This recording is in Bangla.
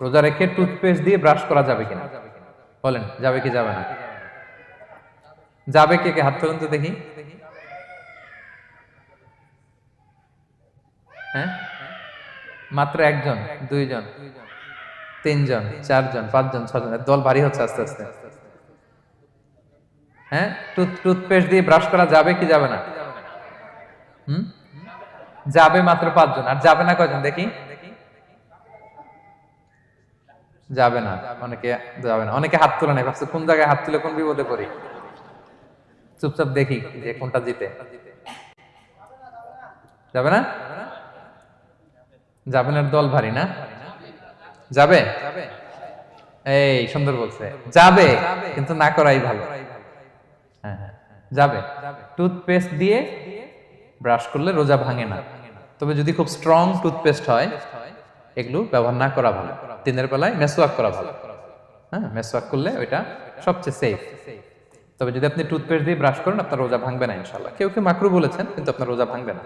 রোজা রেখে টুথপেস্ট দিয়ে ব্রাশ করা যাবে কিনা বলেন, যাবে কি যাবে না? যাবে, কে কে হাত তুলুন তো দেখি। হ্যাঁ, মাত্র একজন, দুইজন, তিনজন, চারজন, পাঁচজন, ছজন, দল ভারী হচ্ছে আস্তে আস্তে। হ্যাঁ, টুথপেস্ট দিয়ে ব্রাশ করা যাবে কি যাবে না? হুম, যাবে মাত্র পাঁচজন, আর যাবে না কয়জন দেখি? যাবে না, অনেকে যাবে না, অনেকে হাত তুলে নাই, ভাবছে কোন জায়গায় হাত তুলে কোন বিপদে পড়ি। চুপচাপ দেখি যে কোনটা জিতে। যাবে না? যাবে না, দল ভারী না? যাবে, এই সুন্দর বলছে, যাবে, কিন্তু না করাই ভালো। হ্যাঁ হ্যাঁ, যাবে। টুথপেস্ট দিয়ে ব্রাশ করলে রোজা ভাঙে না, তবে যদি খুব স্ট্রং টুথপেস্ট হয় এগুলো ব্যবহার না করা ভালো। দিনের বেলায় মেসওয়াক করা ভালো। হ্যাঁ, মেসওয়াক করলে ওইটা সবচেয়ে সেফ। তবে যদি আপনি টুথপেস্ট দিয়ে ব্রাশ করেন আপনার রোজা ভাঙবে না ইনশাআল্লাহ। কেউ কেউ মাকরু বলেছেন, কিন্তু আপনার রোজা ভাঙবে না।